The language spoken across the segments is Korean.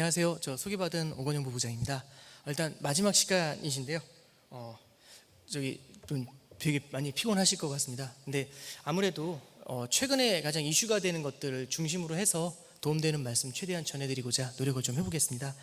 안녕하세요. 저 소개받은 오건영 부부장입니다. 일단 마지막 시간이신데요. 좀 되게 많이 피곤하실 것 같습니다. 근데 아무래도 최근에 가장 이슈가 되는 것들을 중심으로 해서 도움되는 말씀 최대한 전해드리고자 노력을 좀 해보겠습니다.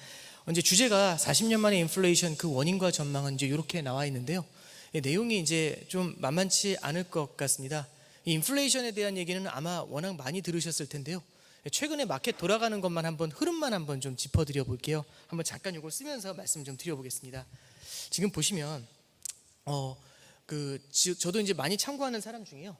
이제 주제가 40년 만의 인플레이션 그 원인과 전망은 이제 이렇게 나와 있는데요. 내용이 이제 좀 만만치 않을 것 같습니다. 이 인플레이션에 대한 얘기는 아마 워낙 많이 들으셨을 텐데요. 최근에 마켓 돌아가는 것만 한번 흐름만 한번 좀 짚어드려 볼게요. 한번 잠깐 이걸 쓰면서 말씀 좀 드려보겠습니다. 지금 보시면 저도 이제 많이 참고하는 사람 중에요.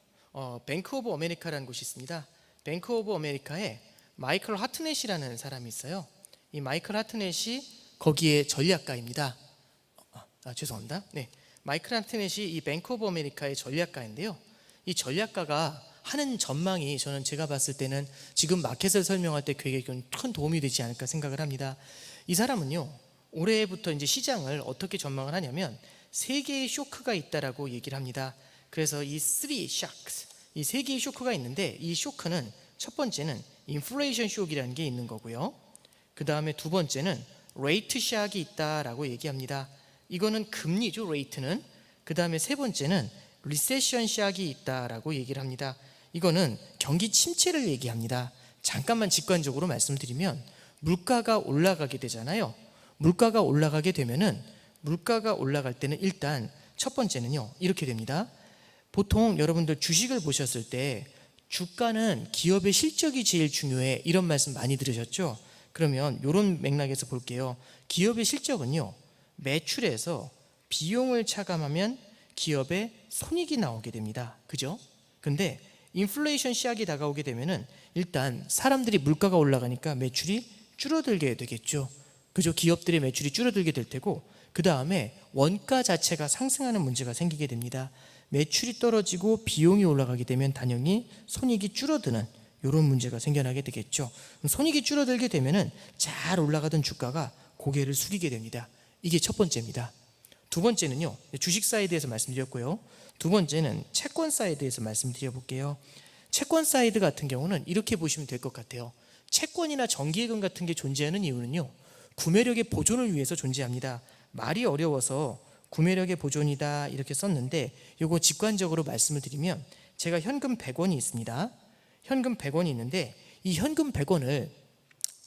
뱅크 오브 아메리카라는 곳이 있습니다. 뱅크 오브 아메리카에 마이클 하트넷이라는 사람이 있어요. 이 마이클 하트넷이 거기에 전략가입니다. 죄송합니다. 네, 마이클 하트넷이 이 뱅크 오브 아메리카의 전략가인데요. 이 전략가가 하는 전망이 저는 제가 봤을 때는 지금 마켓을 설명할 때 되게 큰 도움이 되지 않을까 생각을 합니다. 이 사람은요, 올해부터 이제 시장을 어떻게 전망을 하냐면 세 개의 쇼크가 있다라고 얘기를 합니다. 그래서 이 3 shocks, 이 세 개의 쇼크가 있는데 이 쇼크는 첫 번째는 인플레이션 쇼크라는 게 있는 거고요. 그 다음에 두 번째는 레이트 샥이 있다라고 얘기합니다. 이거는 금리죠, 레이트는. 그 다음에 세 번째는 리세션 샥이 있다라고 얘기를 합니다. 이거는 경기 침체를 얘기합니다. 잠깐만 직관적으로 말씀드리면 물가가 올라가게 되잖아요. 물가가 올라가게 되면은 물가가 올라갈 때는 일단 첫 번째는요, 이렇게 됩니다. 보통 여러분들 주식을 보셨을 때 주가는 기업의 실적이 제일 중요해, 이런 말씀 많이 들으셨죠? 그러면 이런 맥락에서 볼게요. 기업의 실적은요, 매출에서 비용을 차감하면 기업의 손익이 나오게 됩니다. 그죠? 근데 인플레이션 시작이 다가오게 되면은 일단 사람들이 물가가 올라가니까 매출이 줄어들게 되겠죠. 그죠? 기업들의 매출이 줄어들게 될 테고, 그 다음에 원가 자체가 상승하는 문제가 생기게 됩니다. 매출이 떨어지고 비용이 올라가게 되면 당연히 손익이 줄어드는 이런 문제가 생겨나게 되겠죠. 손익이 줄어들게 되면은 잘 올라가던 주가가 고개를 숙이게 됩니다. 이게 첫 번째입니다. 두 번째는요, 주식 사이드에서 말씀드렸고요. 두 번째는 채권 사이드에서 말씀드려볼게요. 채권 사이드 같은 경우는 이렇게 보시면 될 것 같아요. 채권이나 정기예금 같은 게 존재하는 이유는요, 구매력의 보존을 위해서 존재합니다. 말이 어려워서 구매력의 보존이다 이렇게 썼는데, 이거 직관적으로 말씀을 드리면 제가 현금 100원이 있습니다. 현금 100원이 있는데 이 현금 100원을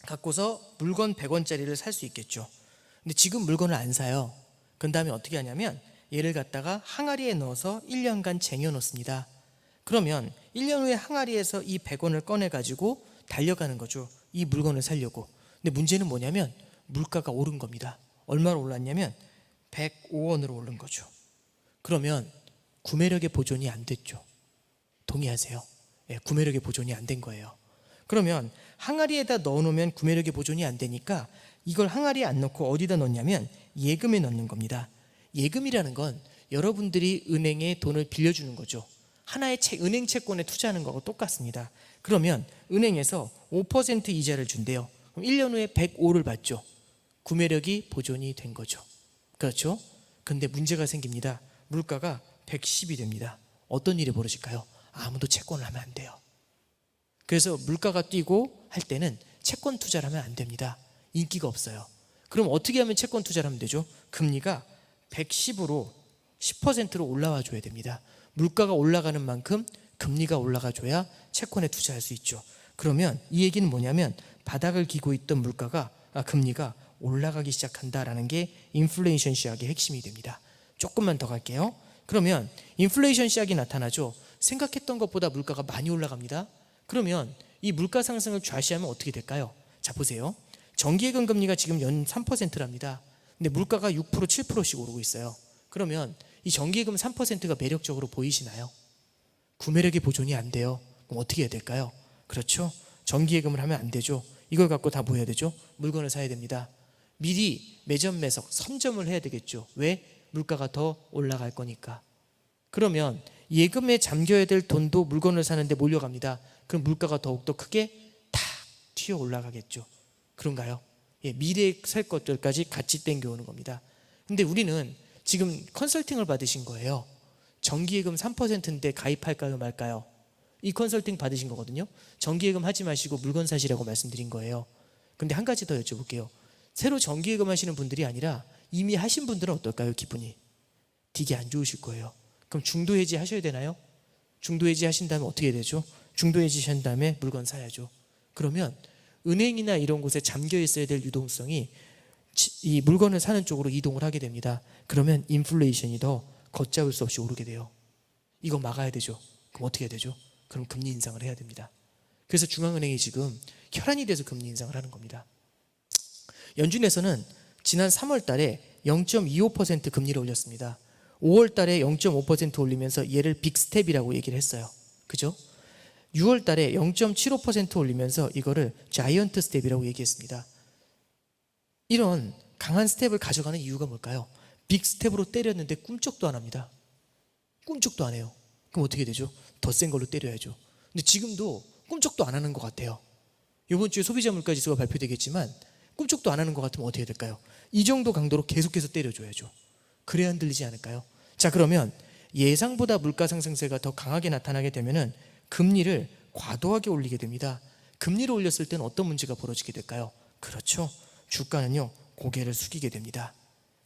갖고서 물건 100원짜리를 살 수 있겠죠. 근데 지금 물건을 안 사요. 그 다음에 어떻게 하냐면 얘를 갖다가 항아리에 넣어서 1년간 쟁여 놓습니다. 그러면 1년 후에 항아리에서 이 100원을 꺼내 가지고 달려가는 거죠. 이 물건을 사려고. 근데 문제는 뭐냐면 물가가 오른 겁니다. 얼마로 올랐냐면 105원으로 오른 거죠. 그러면 구매력의 보존이 안 됐죠. 동의하세요? 예, 구매력의 보존이 안 된 거예요. 그러면 항아리에다 넣어놓으면 구매력의 보존이 안 되니까 이걸 항아리에 안 넣고 어디다 넣냐면 예금에 넣는 겁니다. 예금이라는 건 여러분들이 은행에 돈을 빌려주는 거죠. 하나의 은행 채권에 투자하는 거하고 똑같습니다. 그러면 은행에서 5% 이자를 준대요. 그럼 1년 후에 105를 받죠. 구매력이 보존이 된 거죠. 그렇죠? 근데 문제가 생깁니다. 물가가 110이 됩니다. 어떤 일이 벌어질까요? 아무도 채권을 하면 안 돼요. 그래서 물가가 뛰고 할 때는 채권 투자를 하면 안 됩니다. 인기가 없어요. 그럼 어떻게 하면 채권 투자를 하면 되죠? 금리가 110으로 10%로 올라와 줘야 됩니다. 물가가 올라가는 만큼 금리가 올라가 줘야 채권에 투자할 수 있죠. 그러면 이 얘기는 뭐냐면 바닥을 기고 있던 금리가 올라가기 시작한다라는 게 인플레이션 시약의 핵심이 됩니다. 조금만 더 갈게요. 그러면 인플레이션 시약이 나타나죠. 생각했던 것보다 물가가 많이 올라갑니다. 그러면 이 물가 상승을 좌시하면 어떻게 될까요? 자, 보세요. 정기예금 금리가 지금 연 3%랍니다. 근데 물가가 6%, 7%씩 오르고 있어요. 그러면 이 정기예금 3%가 매력적으로 보이시나요? 구매력의 보존이 안 돼요. 그럼 어떻게 해야 될까요? 그렇죠? 정기예금을 하면 안 되죠. 이걸 갖고 다 뭐 해야 되죠? 물건을 사야 됩니다. 미리 매점 매석 선점을 해야 되겠죠. 왜? 물가가 더 올라갈 거니까. 그러면 예금에 잠겨야 될 돈도 물건을 사는데 몰려갑니다. 그럼 물가가 더욱더 크게 탁 튀어 올라가겠죠. 그런가요? 예, 미래에 살 것들까지 같이 땡겨오는 겁니다. 근데 우리는 지금 컨설팅을 받으신 거예요. 정기예금 3%인데 가입할까요 말까요? 이 컨설팅 받으신 거거든요. 정기예금 하지 마시고 물건 사시라고 말씀드린 거예요. 근데 한 가지 더 여쭤볼게요. 새로 정기예금 하시는 분들이 아니라 이미 하신 분들은 어떨까요? 기분이 되게 안 좋으실 거예요. 그럼 중도 해지 하셔야 되나요? 중도 해지 하신 다음에 어떻게 되죠? 중도 해지 하신 다음에 물건 사야죠. 그러면 은행이나 이런 곳에 잠겨 있어야 될 유동성이 이 물건을 사는 쪽으로 이동을 하게 됩니다. 그러면 인플레이션이 더 걷잡을 수 없이 오르게 돼요. 이거 막아야 되죠. 그럼 어떻게 해야 되죠? 그럼 금리 인상을 해야 됩니다. 그래서 중앙은행이 지금 혈안이 돼서 금리 인상을 하는 겁니다. 연준에서는 지난 3월 달에 0.25% 금리를 올렸습니다. 5월 달에 0.5% 올리면서 얘를 빅스텝이라고 얘기를 했어요. 그죠? 6월 달에 0.75% 올리면서 이거를 자이언트 스텝이라고 얘기했습니다. 이런 강한 스텝을 가져가는 이유가 뭘까요? 빅스텝으로 때렸는데 꿈쩍도 안 합니다. 꿈쩍도 안 해요. 그럼 어떻게 되죠? 더 센 걸로 때려야죠. 근데 지금도 꿈쩍도 안 하는 것 같아요. 이번 주에 소비자 물가 지수가 발표되겠지만 꿈쩍도 안 하는 것 같으면 어떻게 될까요? 이 정도 강도로 계속해서 때려줘야죠. 그래야 흔들리지 않을까요? 자, 그러면 예상보다 물가 상승세가 더 강하게 나타나게 되면은 금리를 과도하게 올리게 됩니다. 금리를 올렸을 때는 어떤 문제가 벌어지게 될까요? 그렇죠. 주가는요, 고개를 숙이게 됩니다.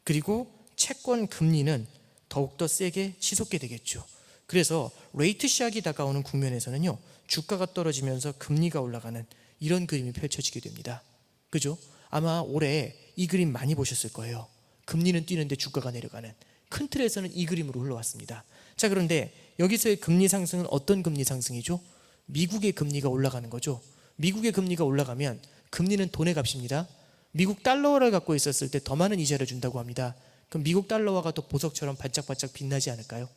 그리고 채권 금리는 더욱더 세게 치솟게 되겠죠. 그래서 레이트 샥이 다가오는 국면에서는요, 주가가 떨어지면서 금리가 올라가는 이런 그림이 펼쳐지게 됩니다. 그죠? 아마 올해 이 그림 많이 보셨을 거예요. 금리는 뛰는데 주가가 내려가는, 큰 틀에서는 이 그림으로 흘러왔습니다. 자, 그런데 여기서의 금리 상승은 어떤 금리 상승이죠? 미국의 금리가 올라가는 거죠. 미국의 금리가 올라가면 금리는 돈의 값입니다. 미국 달러화를 갖고 있었을 때 더 많은 이자를 준다고 합니다. 그럼 미국 달러화가 더 보석처럼 반짝반짝 빛나지 않을까요?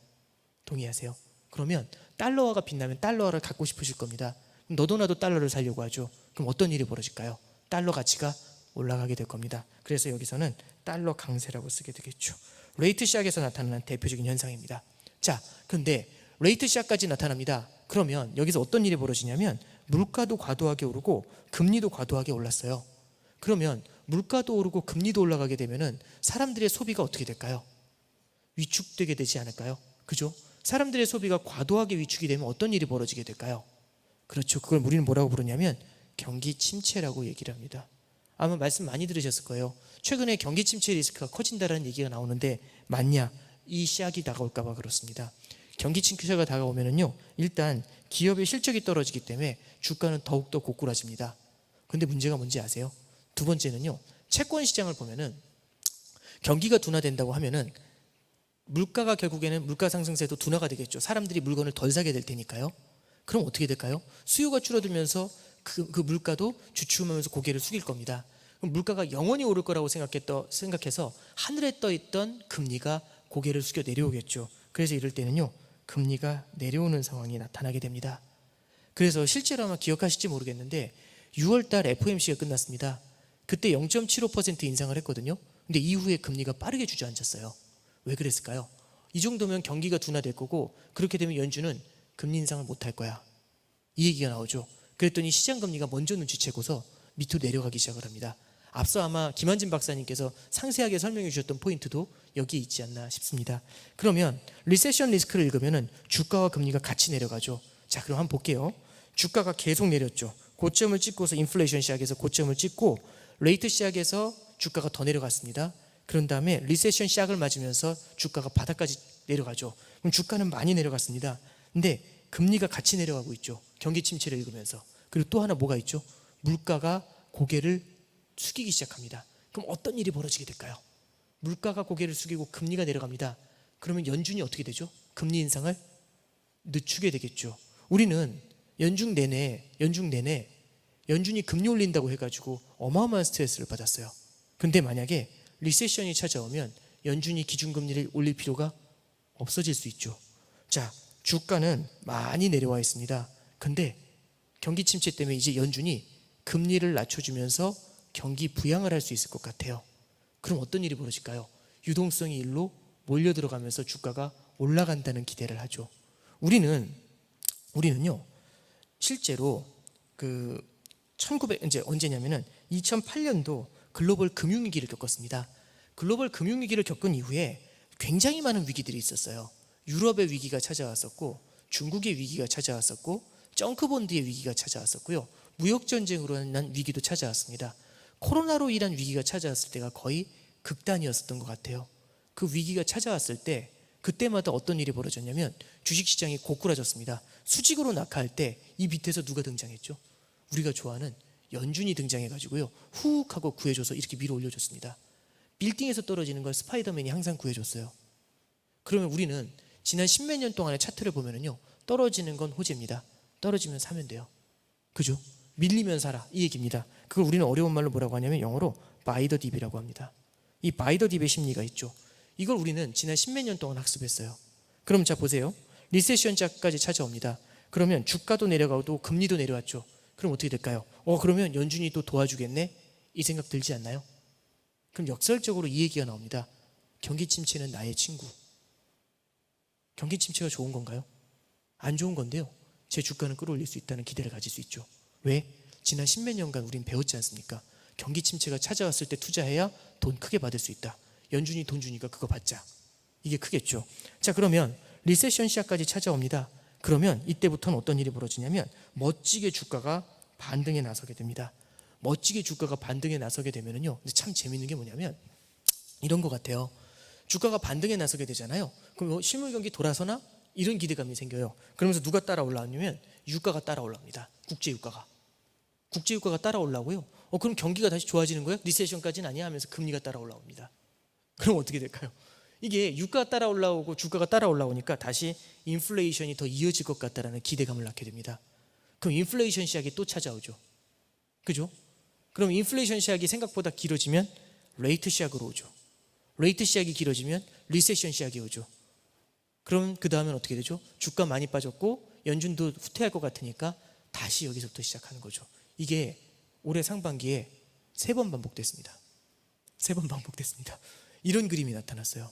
동의하세요? 그러면 달러화가 빛나면 달러화를 갖고 싶으실 겁니다. 너도 나도 달러를 사려고 하죠. 그럼 어떤 일이 벌어질까요? 달러 가치가 올라가게 될 겁니다. 그래서 여기서는 달러 강세라고 쓰게 되겠죠. 레이트 샥에서 나타나는 대표적인 현상입니다. 자, 근데 레이트 샥까지 나타납니다. 그러면 여기서 어떤 일이 벌어지냐면 물가도 과도하게 오르고 금리도 과도하게 올랐어요. 그러면 물가도 오르고 금리도 올라가게 되면은 사람들의 소비가 어떻게 될까요? 위축되게 되지 않을까요? 그죠? 사람들의 소비가 과도하게 위축이 되면 어떤 일이 벌어지게 될까요? 그렇죠. 그걸 우리는 뭐라고 부르냐면 경기 침체라고 얘기를 합니다. 아마 말씀 많이 들으셨을 거예요. 최근에 경기 침체 리스크가 커진다는 얘기가 나오는데 맞냐? 이 시약이 다가올까 봐 그렇습니다. 경기 침체가 다가오면은요, 일단 기업의 실적이 떨어지기 때문에 주가는 더욱더 고꾸라집니다. 근데 문제가 뭔지 아세요? 두 번째는요, 채권 시장을 보면은 경기가 둔화된다고 하면은 물가가 결국에는 물가 상승세도 둔화가 되겠죠. 사람들이 물건을 덜 사게 될 테니까요. 그럼 어떻게 될까요? 수요가 줄어들면서 그 물가도 주춤하면서 고개를 숙일 겁니다. 그럼 물가가 영원히 오를 거라고 생각해서 하늘에 떠 있던 금리가 고개를 숙여 내려오겠죠. 그래서 이럴 때는요, 금리가 내려오는 상황이 나타나게 됩니다. 그래서 실제로 아마 기억하실지 모르겠는데 6월 달 FOMC가 끝났습니다. 그때 0.75% 인상을 했거든요. 근데 이후에 금리가 빠르게 주저앉았어요. 왜 그랬을까요? 이 정도면 경기가 둔화될 거고, 그렇게 되면 연준은 금리 인상을 못할 거야, 이 얘기가 나오죠. 그랬더니 시장 금리가 먼저 눈치채고서 밑으로 내려가기 시작을 합니다. 앞서 아마 김한진 박사님께서 상세하게 설명해 주셨던 포인트도 여기에 있지 않나 싶습니다. 그러면 리세션 리스크를 읽으면 주가와 금리가 같이 내려가죠. 자, 그럼 한번 볼게요. 주가가 계속 내렸죠. 고점을 찍고서 인플레이션 시작해서 고점을 찍고 레이트 시작해서 주가가 더 내려갔습니다. 그런 다음에 리세션 시작을 맞으면서 주가가 바닥까지 내려가죠. 그럼 주가는 많이 내려갔습니다. 근데 금리가 같이 내려가고 있죠. 경기 침체를 읽으면서. 그리고 또 하나 뭐가 있죠? 물가가 고개를 숙이기 시작합니다. 그럼 어떤 일이 벌어지게 될까요? 물가가 고개를 숙이고 금리가 내려갑니다. 그러면 연준이 어떻게 되죠? 금리 인상을 늦추게 되겠죠. 우리는 연중 내내 연준이 금리 올린다고 해가지고 어마어마한 스트레스를 받았어요. 근데 만약에 리세션이 찾아오면 연준이 기준금리를 올릴 필요가 없어질 수 있죠. 자, 주가는 많이 내려와 있습니다. 근데 경기 침체 때문에 이제 연준이 금리를 낮춰주면서 경기 부양을 할 수 있을 것 같아요. 그럼 어떤 일이 벌어질까요? 유동성이 일로 몰려 들어가면서 주가가 올라간다는 기대를 하죠. 우리는요, 실제로 이제 언제냐면은 2008년도 글로벌 금융위기를 겪었습니다. 글로벌 금융위기를 겪은 이후에 굉장히 많은 위기들이 있었어요. 유럽의 위기가 찾아왔었고, 중국의 위기가 찾아왔었고, 정크본드의 위기가 찾아왔었고요, 무역전쟁으로 인한 위기도 찾아왔습니다. 코로나로 인한 위기가 찾아왔을 때가 거의 극단이었었던 것 같아요. 그 위기가 찾아왔을 때 그때마다 어떤 일이 벌어졌냐면 주식시장이 고꾸라졌습니다. 수직으로 낙하할 때 이 밑에서 누가 등장했죠? 우리가 좋아하는 연준이 등장해가지고요, 훅 하고 구해줘서 이렇게 밀어 올려줬습니다. 빌딩에서 떨어지는 걸 스파이더맨이 항상 구해줬어요. 그러면 우리는 지난 십몇 년 동안의 차트를 보면은요, 떨어지는 건 호재입니다. 떨어지면 사면 돼요. 그죠? 밀리면 사라, 이 얘기입니다. 그걸 우리는 어려운 말로 뭐라고 하냐면 영어로 buy the dip이라고 합니다. 이 buy the dip의 심리가 있죠. 이걸 우리는 지난 십몇 년 동안 학습했어요. 그럼 자 보세요. 리세션까지 찾아옵니다. 그러면 주가도 내려가고 금리도 내려왔죠. 그럼 어떻게 될까요? 그러면 연준이 또 도와주겠네? 이 생각 들지 않나요? 그럼 역설적으로 이 얘기가 나옵니다. 경기 침체는 나의 친구. 경기 침체가 좋은 건가요? 안 좋은 건데요, 제 주가는 끌어올릴 수 있다는 기대를 가질 수 있죠. 왜? 지난 십몇 년간 우린 배웠지 않습니까? 경기 침체가 찾아왔을 때 투자해야 돈 크게 받을 수 있다. 연준이 돈 주니까 그거 받자. 이게 크겠죠. 자, 그러면 리세션 시작까지 찾아옵니다. 그러면 이때부터는 어떤 일이 벌어지냐면 멋지게 주가가 반등에 나서게 됩니다. 멋지게 주가가 반등에 나서게 되면은요, 근데 참 재밌는 게 뭐냐면 이런 것 같아요. 주가가 반등에 나서게 되잖아요. 그럼 실물 경기 돌아서나? 이런 기대감이 생겨요. 그러면서 누가 따라 올라오냐면 유가가 따라 올라옵니다. 국제유가가 따라 올라오고요. 그럼 경기가 다시 좋아지는 거예요? 리세션까지는 아니야 하면서 금리가 따라 올라옵니다. 그럼 어떻게 될까요? 이게 유가가 따라 올라오고 주가가 따라 올라오니까 다시 인플레이션이 더 이어질 것 같다라는 기대감을 낳게 됩니다. 그럼 인플레이션 시약이 또 찾아오죠. 그죠? 그럼 인플레이션 시약이 생각보다 길어지면 레이트 시약으로 오죠. 레이트 시약이 길어지면 리세션 시약이 오죠. 그럼 그 다음엔 어떻게 되죠? 주가 많이 빠졌고 연준도 후퇴할 것 같으니까 다시 여기서부터 시작하는 거죠. 이게 올해 상반기에 3번 반복됐습니다. 3번 반복됐습니다. 이런 그림이 나타났어요.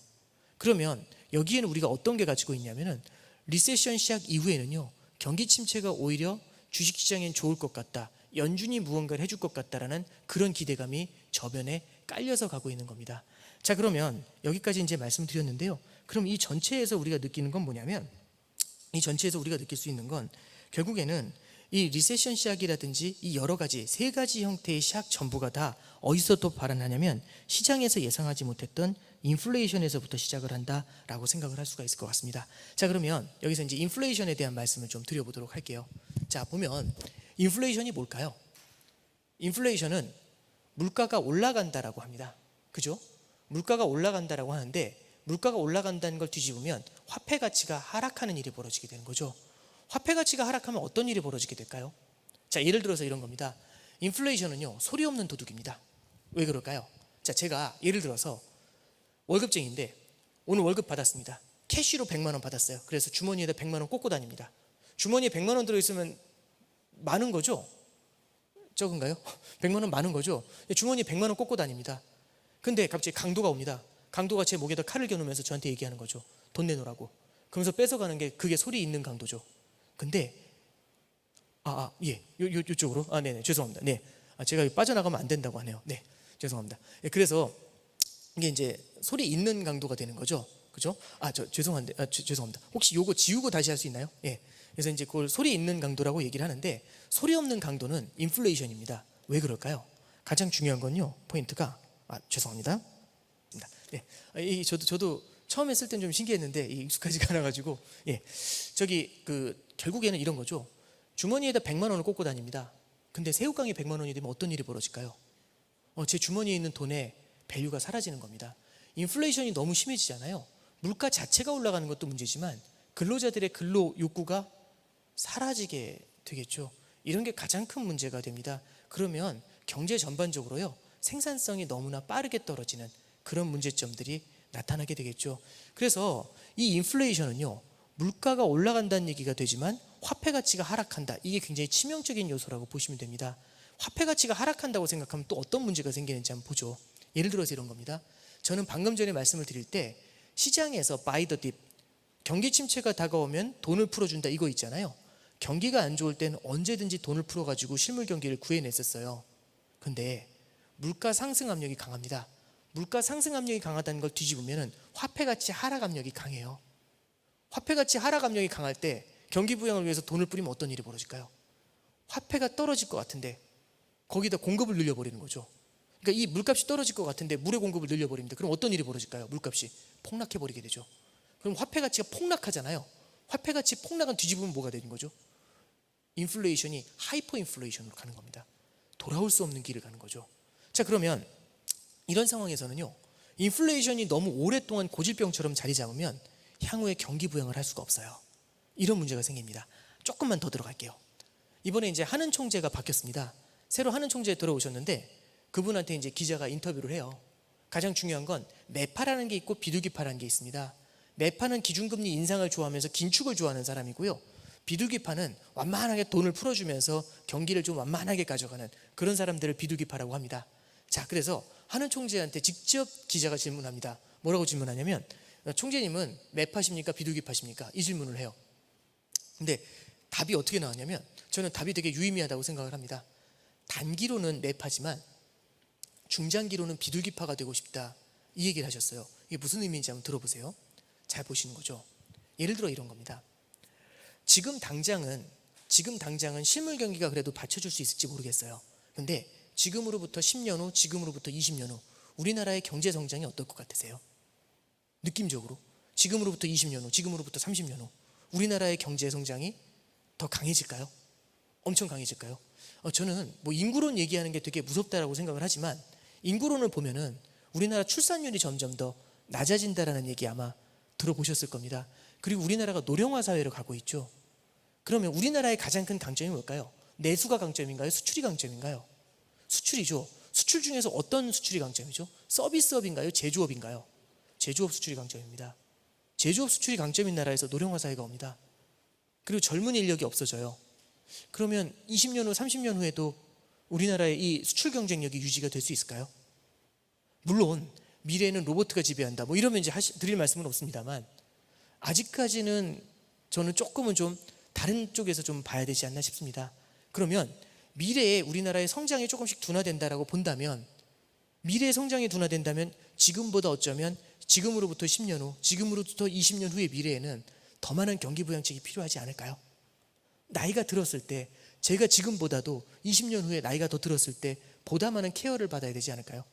그러면 여기에는 우리가 어떤 게 가지고 있냐면은 리세션 시작 이후에는요, 경기 침체가 오히려 주식시장엔 좋을 것 같다, 연준이 무언가를 해줄 것 같다라는 그런 기대감이 저변에 깔려서 가고 있는 겁니다. 자, 그러면 여기까지 이제 말씀드렸는데요. 그럼 이 전체에서 우리가 느끼는 건 뭐냐면, 이 전체에서 우리가 느낄 수 있는 건 결국에는 이 리세션 시작이라든지 이 여러 가지 3가지 형태의 시작 전부가 다 어디서 또 발현하냐면 시장에서 예상하지 못했던 인플레이션에서부터 시작을 한다라고 생각을 할 수가 있을 것 같습니다. 자, 그러면 여기서 이제 인플레이션에 대한 말씀을 좀 드려보도록 할게요. 자, 보면 인플레이션이 뭘까요? 인플레이션은 물가가 올라간다라고 합니다. 그죠? 물가가 올라간다라고 하는데, 물가가 올라간다는 걸 뒤집으면 화폐 가치가 하락하는 일이 벌어지게 되는 거죠. 화폐 가치가 하락하면 어떤 일이 벌어지게 될까요? 자, 예를 들어서 이런 겁니다. 인플레이션은요, 소리 없는 도둑입니다. 왜 그럴까요? 자, 제가 예를 들어서 월급쟁이인데 오늘 월급 받았습니다. 캐시로 100만 원 받았어요. 그래서 주머니에다 100만 원 꽂고 다닙니다. 주머니에 100만 원 들어있으면 많은 거죠? 적은가요? 100만 원 많은 거죠? 주머니에 100만 원 꽂고 다닙니다. 근데 갑자기 강도가 옵니다. 강도가 제 목에다 칼을 겨누면서 저한테 얘기하는 거죠. 돈 내놓으라고. 그러면서 뺏어가는 게 그게 소리 있는 강도죠. 근데 예, 요쪽으로. 네네, 죄송합니다. 네, 제가 빠져나가면 안 된다고 하네요. 네, 죄송합니다. 그래서 이게 이제 소리 있는 강도가 되는 거죠. 그죠? 죄송한데, 죄송합니다. 혹시 요거 지우고 다시 할 수 있나요? 예. 그래서 이제 그걸 소리 있는 강도라고 얘기를 하는데, 소리 없는 강도는 인플레이션입니다. 왜 그럴까요? 가장 중요한 건요, 포인트가 죄송합니다. 네, 저도 처음에 쓸 땐 좀 신기했는데 익숙하지가 않아가지고, 예, 결국에는 이런 거죠. 주머니에다 100만 원을 꽂고 다닙니다. 근데 새우깡이 100만 원이 되면 어떤 일이 벌어질까요? 제 주머니에 있는 돈의 밸류가 사라지는 겁니다. 인플레이션이 너무 심해지잖아요. 물가 자체가 올라가는 것도 문제지만 근로자들의 근로 욕구가 사라지게 되겠죠. 이런 게 가장 큰 문제가 됩니다. 그러면 경제 전반적으로요, 생산성이 너무나 빠르게 떨어지는 그런 문제점들이 나타나게 되겠죠. 그래서 이 인플레이션은요, 물가가 올라간다는 얘기가 되지만 화폐 가치가 하락한다, 이게 굉장히 치명적인 요소라고 보시면 됩니다. 화폐 가치가 하락한다고 생각하면 또 어떤 문제가 생기는지 한번 보죠. 예를 들어서 이런 겁니다. 저는 방금 전에 말씀을 드릴 때 시장에서 buy the dip, 경기 침체가 다가오면 돈을 풀어준다, 이거 있잖아요. 경기가 안 좋을 때는 언제든지 돈을 풀어가지고 실물 경기를 구해냈었어요. 근데 물가 상승 압력이 강합니다. 물가 상승 압력이 강하다는 걸 뒤집으면 화폐 가치 하락 압력이 강해요. 화폐 가치 하락 압력이 강할 때 경기 부양을 위해서 돈을 뿌리면 어떤 일이 벌어질까요? 화폐가 떨어질 것 같은데 거기다 공급을 늘려버리는 거죠. 그러니까 이 물값이 떨어질 것 같은데 물의 공급을 늘려버립니다. 그럼 어떤 일이 벌어질까요? 물값이 폭락해버리게 되죠. 그럼 화폐 가치가 폭락하잖아요. 화폐 가치 폭락은 뒤집으면 뭐가 되는 거죠? 인플레이션이 하이퍼 인플레이션으로 가는 겁니다. 돌아올 수 없는 길을 가는 거죠. 자, 그러면 이런 상황에서는요, 인플레이션이 너무 오랫동안 고질병처럼 자리 잡으면 향후에 경기 부양을 할 수가 없어요. 이런 문제가 생깁니다. 조금만 더 들어갈게요. 이번에 이제 하는 총재가 바뀌었습니다. 새로 하는 총재 들어오셨는데 그분한테 이제 기자가 인터뷰를 해요. 가장 중요한 건 매파라는 게 있고 비둘기파라는 게 있습니다. 매파는 기준금리 인상을 좋아하면서 긴축을 좋아하는 사람이고요. 비둘기파는 완만하게 돈을 풀어주면서 경기를 좀 완만하게 가져가는 그런 사람들을 비둘기파라고 합니다. 자, 그래서 하는 총재한테 직접 기자가 질문합니다. 뭐라고 질문하냐면, 총재님은 매파십니까 비둘기파십니까? 이 질문을 해요. 근데 답이 어떻게 나왔냐면, 저는 답이 되게 유의미하다고 생각을 합니다. 단기로는 매파지만 중장기로는 비둘기파가 되고 싶다, 이 얘기를 하셨어요. 이게 무슨 의미인지 한번 들어보세요. 잘 보시는 거죠. 예를 들어 이런 겁니다. 지금 당장은 실물 경기가 그래도 받쳐줄 수 있을지 모르겠어요. 근데 지금으로부터 10년 후, 지금으로부터 20년 후 우리나라의 경제 성장이 어떨 것 같으세요? 느낌적으로 지금으로부터 20년 후, 지금으로부터 30년 후 우리나라의 경제 성장이 더 강해질까요? 엄청 강해질까요? 저는 뭐 인구론 얘기하는 게 되게 무섭다라고 생각을 하지만, 인구론을 보면은 우리나라 출산율이 점점 더 낮아진다라는 얘기 아마 들어보셨을 겁니다. 그리고 우리나라가 노령화 사회로 가고 있죠. 그러면 우리나라의 가장 큰 강점이 뭘까요? 내수가 강점인가요? 수출이 강점인가요? 수출이죠. 수출 중에서 어떤 수출이 강점이죠? 서비스업인가요? 제조업인가요? 제조업 수출이 강점입니다. 제조업 수출이 강점인 나라에서 노령화 사회가 옵니다. 그리고 젊은 인력이 없어져요. 그러면 20년 후, 30년 후에도 우리나라의 이 수출 경쟁력이 유지가 될 수 있을까요? 물론 미래에는 로봇가 지배한다, 뭐 이러면 이제 드릴 말씀은 없습니다만, 아직까지는 저는 조금은 좀 다른 쪽에서 좀 봐야 되지 않나 싶습니다. 그러면 미래에 우리나라의 성장이 조금씩 둔화된다라고 본다면, 미래의 성장이 둔화된다면 지금보다 어쩌면 지금으로부터 10년 후, 지금으로부터 20년 후의 미래에는 더 많은 경기 부양책이 필요하지 않을까요? 나이가 들었을 때, 제가 지금보다도 20년 후에 나이가 더 들었을 때 보다 많은 케어를 받아야 되지 않을까요?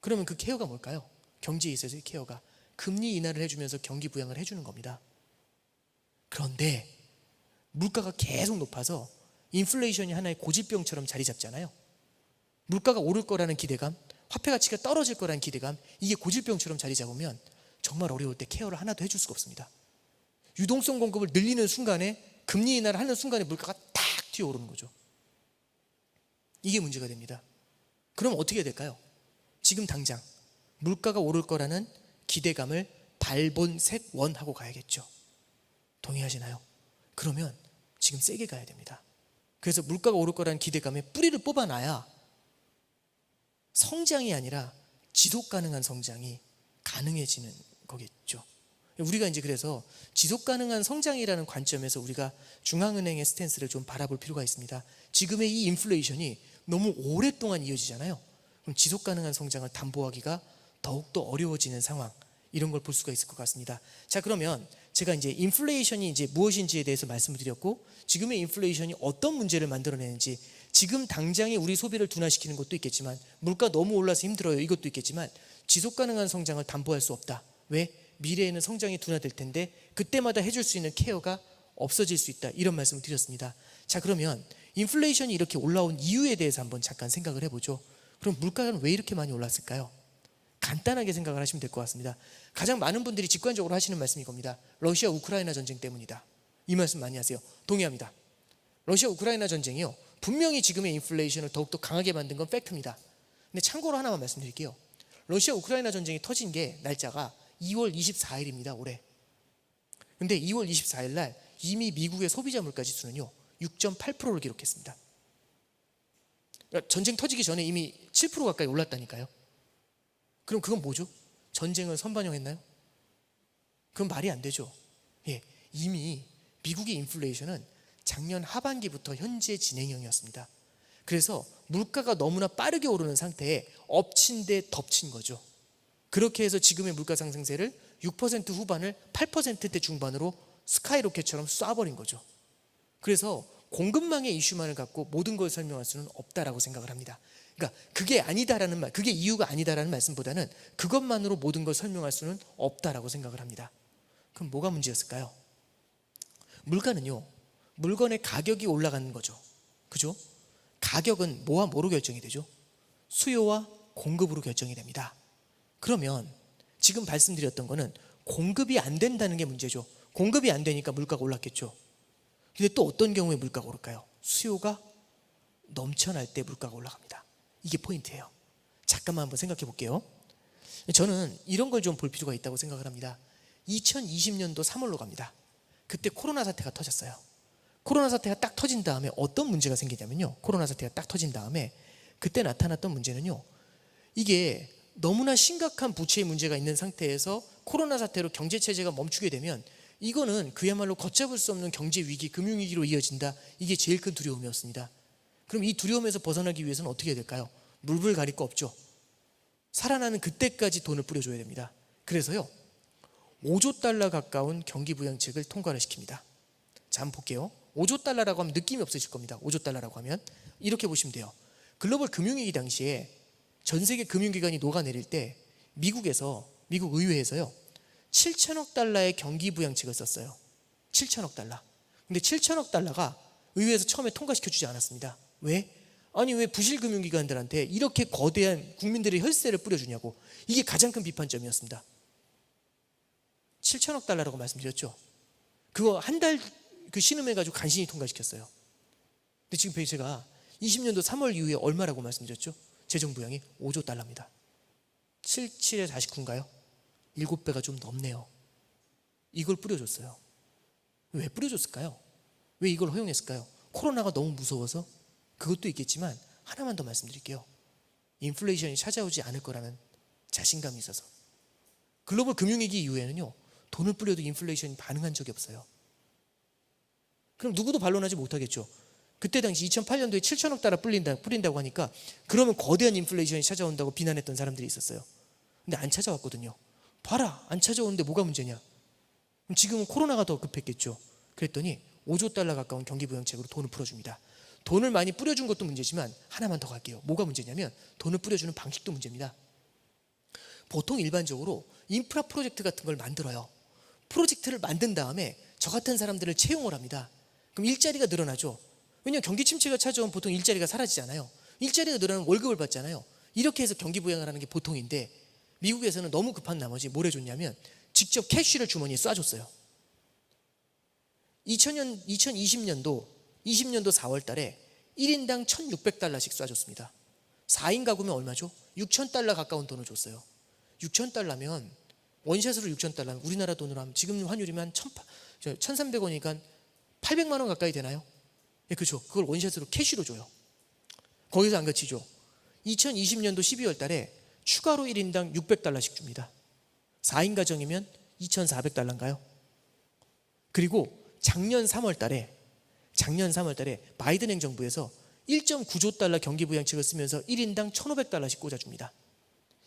그러면 그 케어가 뭘까요? 경제에 있어서의 케어가 금리 인하를 해주면서 경기 부양을 해주는 겁니다. 그런데 물가가 계속 높아서 인플레이션이 하나의 고질병처럼 자리 잡잖아요. 물가가 오를 거라는 기대감, 화폐 가치가 떨어질 거라는 기대감, 이게 고질병처럼 자리 잡으면 정말 어려울 때 케어를 하나도 해줄 수가 없습니다. 유동성 공급을 늘리는 순간에, 금리 인하를 하는 순간에 물가가 탁 튀어오르는 거죠. 이게 문제가 됩니다. 그럼 어떻게 해야 될까요? 지금 당장 물가가 오를 거라는 기대감을 발본색원하고 가야겠죠. 동의하시나요? 그러면 지금 세게 가야 됩니다. 그래서 물가가 오를 거라는 기대감에 뿌리를 뽑아놔야 성장이 아니라 지속 가능한 성장이 가능해지는 거겠죠. 우리가 이제 그래서 지속 가능한 성장이라는 관점에서 우리가 중앙은행의 스탠스를 좀 바라볼 필요가 있습니다. 지금의 이 인플레이션이 너무 오랫동안 이어지잖아요. 그럼 지속 가능한 성장을 담보하기가 더욱더 어려워지는 상황, 이런 걸 볼 수가 있을 것 같습니다. 자, 그러면 제가 이제 인플레이션이 이제 무엇인지에 대해서 말씀을 드렸고, 지금의 인플레이션이 어떤 문제를 만들어내는지, 지금 당장에 우리 소비를 둔화시키는 것도 있겠지만, 물가 너무 올라서 힘들어요, 이것도 있겠지만, 지속 가능한 성장을 담보할 수 없다. 왜? 미래에는 성장이 둔화될 텐데 그때마다 해줄 수 있는 케어가 없어질 수 있다, 이런 말씀을 드렸습니다. 자, 그러면 인플레이션이 이렇게 올라온 이유에 대해서 한번 잠깐 생각을 해보죠. 그럼 물가는 왜 이렇게 많이 올랐을까요? 간단하게 생각을 하시면 될 것 같습니다. 가장 많은 분들이 직관적으로 하시는 말씀이 겁니다. 러시아 우크라이나 전쟁 때문이다, 이 말씀 많이 하세요. 동의합니다. 러시아 우크라이나 전쟁이요, 분명히 지금의 인플레이션을 더욱더 강하게 만든 건 팩트입니다. 근데 참고로 하나만 말씀드릴게요. 러시아 우크라이나 전쟁이 터진 게 날짜가 2월 24일입니다 올해. 근데 2월 24일 날 이미 미국의 소비자 물가 지수는요 6.8%를 기록했습니다. 그러니까 전쟁 터지기 전에 이미 7% 가까이 올랐다니까요. 그럼 그건 뭐죠? 전쟁을 선반영했나요? 그건 말이 안 되죠. 예, 이미 미국의 인플레이션은 작년 하반기부터 현재 진행형이었습니다. 그래서 물가가 너무나 빠르게 오르는 상태에 엎친 데 덮친 거죠. 그렇게 해서 지금의 물가 상승세를 6% 후반을 8%대 중반으로 스카이로켓처럼 쏴버린 거죠. 그래서 공급망의 이슈만을 갖고 모든 걸 설명할 수는 없다라고 생각을 합니다. 그러니까 그게 아니다라는 말, 그게 이유가 아니다라는 말씀보다는 그것만으로 모든 걸 설명할 수는 없다라고 생각을 합니다. 그럼 뭐가 문제였을까요? 물가는요, 물건의 가격이 올라가는 거죠. 그죠? 가격은 뭐와 뭐로 결정이 되죠? 수요와 공급으로 결정이 됩니다. 그러면 지금 말씀드렸던 거는 공급이 안 된다는 게 문제죠. 공급이 안 되니까 물가가 올랐겠죠. 근데 또 어떤 경우에 물가가 오를까요? 수요가 넘쳐날 때 물가가 올라갑니다. 이게 포인트예요. 잠깐만 한번 생각해 볼게요. 저는 이런 걸 좀 볼 필요가 있다고 생각을 합니다. 2020년도 3월로 갑니다. 그때 코로나 사태가 터졌어요. 코로나 사태가 딱 터진 다음에 어떤 문제가 생기냐면요, 코로나 사태가 딱 터진 다음에 그때 나타났던 문제는요, 이게 너무나 심각한 부채의 문제가 있는 상태에서 코로나 사태로 경제 체제가 멈추게 되면 이거는 그야말로 걷잡을 수 없는 경제 위기, 금융 위기로 이어진다. 이게 제일 큰 두려움이었습니다. 그럼 이 두려움에서 벗어나기 위해서는 어떻게 해야 될까요? 물불 가릴 거 없죠. 살아나는 그때까지 돈을 뿌려줘야 됩니다. 그래서요, 5조 달러 가까운 경기 부양책을 통과를 시킵니다. 자, 한번 볼게요. 5조 달러라고 하면 느낌이 없으실 겁니다. 5조 달러라고 하면 이렇게 보시면 돼요. 글로벌 금융위기 당시에 전 세계 금융기관이 녹아내릴 때 미국 의회에서요 7천억 달러의 경기 부양책을 썼어요. 7천억 달러. 근데 7천억 달러가 의회에서 처음에 통과시켜주지 않았습니다. 왜? 아니, 왜 부실 금융기관들한테 이렇게 거대한 국민들의 혈세를 뿌려주냐고. 이게 가장 큰 비판점이었습니다. 7천억 달러라고 말씀드렸죠. 그거 한 달 신음해가지고 간신히 통과시켰어요. 근데 지금 제가 20년도 3월 이후에 얼마라고 말씀드렸죠? 재정부양이 5조 달러입니다. 77에 49인가요? 7배가 좀 넘네요. 이걸 뿌려줬어요. 왜 뿌려줬을까요? 왜 이걸 허용했을까요? 코로나가 너무 무서워서? 그것도 있겠지만 하나만 더 말씀드릴게요. 인플레이션이 찾아오지 않을 거라는 자신감이 있어서. 글로벌 금융위기 이후에는요, 돈을 뿌려도 인플레이션이 반응한 적이 없어요. 그럼 누구도 반론하지 못하겠죠. 그때 당시 2008년도에 7천억 달러 뿌린다고 하니까 그러면 거대한 인플레이션이 찾아온다고 비난했던 사람들이 있었어요. 근데 안 찾아왔거든요. 봐라, 안 찾아오는데 뭐가 문제냐. 그럼 지금은 코로나가 더 급했겠죠. 그랬더니 5조 달러 가까운 경기부양책으로 돈을 풀어줍니다. 돈을 많이 뿌려준 것도 문제지만 하나만 더 갈게요. 뭐가 문제냐면 돈을 뿌려주는 방식도 문제입니다. 보통 일반적으로 인프라 프로젝트 같은 걸 만들어요. 프로젝트를 만든 다음에 저 같은 사람들을 채용을 합니다. 그럼 일자리가 늘어나죠. 왜냐하면 경기 침체가 찾아오면 보통 일자리가 사라지잖아요. 일자리가 늘어나면 월급을 받잖아요. 이렇게 해서 경기 부양을 하는 게 보통인데 미국에서는 너무 급한 나머지 뭘 해줬냐면 직접 캐쉬를 주머니에 쏴줬어요. 2020년도 4월 달에 1인당 1,600달러씩 쏴줬습니다. 4인 가구면 얼마죠? 6,000달러 가까운 돈을 줬어요. 6,000달러면 원샷으로 6,000달러면 우리나라 돈으로 하면 지금 환율이면 1,300원이니까 800만 원 가까이 되나요? 네, 그렇죠. 그걸 원샷으로 캐시로 줘요. 거기서 안 그치죠. 2020년도 12월 달에 추가로 1인당 600달러씩 줍니다. 4인 가정이면 2,400달러인가요? 그리고 작년 3월 달에 바이든 행정부에서 1.9조 달러 경기부양책을 쓰면서 1인당 1,500달러씩 꽂아줍니다.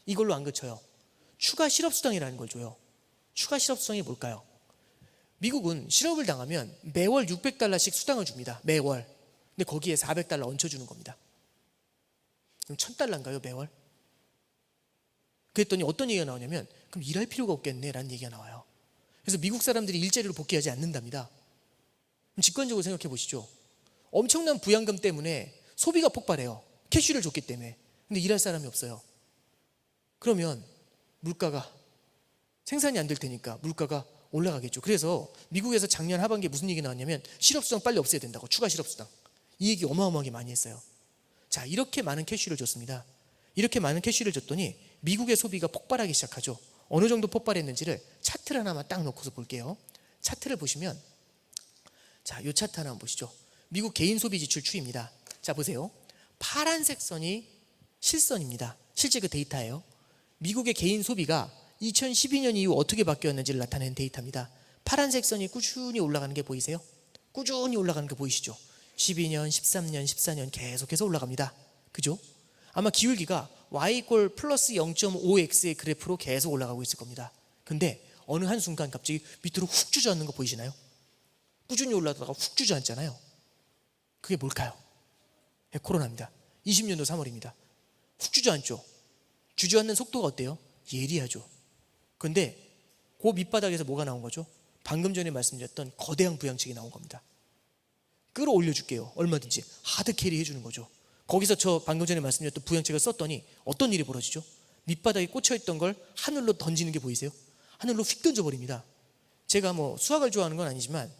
이걸로 안 그쳐요. 추가 실업수당이라는 걸 줘요. 추가 실업수당이 뭘까요? 미국은 실업을 당하면 매월 600달러씩 수당을 줍니다. 매월. 근데 거기에 400달러 얹혀주는 겁니다. 그럼 1,000달러인가요 매월? 그랬더니 어떤 얘기가 나오냐면 그럼 일할 필요가 없겠네 라는 얘기가 나와요. 그래서 미국 사람들이 일자리로 복귀하지 않는답니다. 그럼 직관적으로 생각해 보시죠. 엄청난 부양금 때문에 소비가 폭발해요. 캐시를 줬기 때문에. 근데 일할 사람이 없어요. 그러면 물가가 생산이 안 될 테니까 물가가 올라가겠죠. 그래서 미국에서 작년 하반기에 무슨 얘기 나왔냐면 실업수당 빨리 없애야 된다고. 추가 실업수당. 이 얘기 어마어마하게 많이 했어요. 자, 이렇게 많은 캐시를 줬습니다. 이렇게 많은 캐시를 줬더니 미국의 소비가 폭발하기 시작하죠. 어느 정도 폭발했는지를 차트를 하나만 딱 놓고서 볼게요. 차트를 보시면, 자, 이 차트 하나 한번 보시죠. 미국 개인 소비 지출 추이입니다. 자, 보세요. 파란색 선이 실선입니다. 실제 그 데이터예요. 미국의 개인 소비가 2012년 이후 어떻게 바뀌었는지를 나타내는 데이터입니다. 파란색 선이 꾸준히 올라가는 게 보이세요? 꾸준히 올라가는 게 보이시죠? 12년, 13년, 14년 계속해서 올라갑니다. 그죠? 아마 기울기가 y = 플러스 0.5x의 그래프로 계속 올라가고 있을 겁니다. 근데 어느 한순간 갑자기 밑으로 훅 주저앉는 거 보이시나요? 꾸준히 올라가다가 훅 주저앉잖아요. 그게 뭘까요? 네, 코로나입니다. 20년도 3월입니다. 훅 주저앉죠. 주저앉는 속도가 어때요? 예리하죠. 그런데 그 밑바닥에서 뭐가 나온 거죠? 방금 전에 말씀드렸던 거대한 부양책이 나온 겁니다. 끌어올려 줄게요. 얼마든지 하드 캐리 해주는 거죠. 거기서 저 방금 전에 말씀드렸던 부양책을 썼더니 어떤 일이 벌어지죠? 밑바닥에 꽂혀있던 걸 하늘로 던지는 게 보이세요? 하늘로 휙 던져버립니다. 제가 뭐 수학을 좋아하는 건 아니지만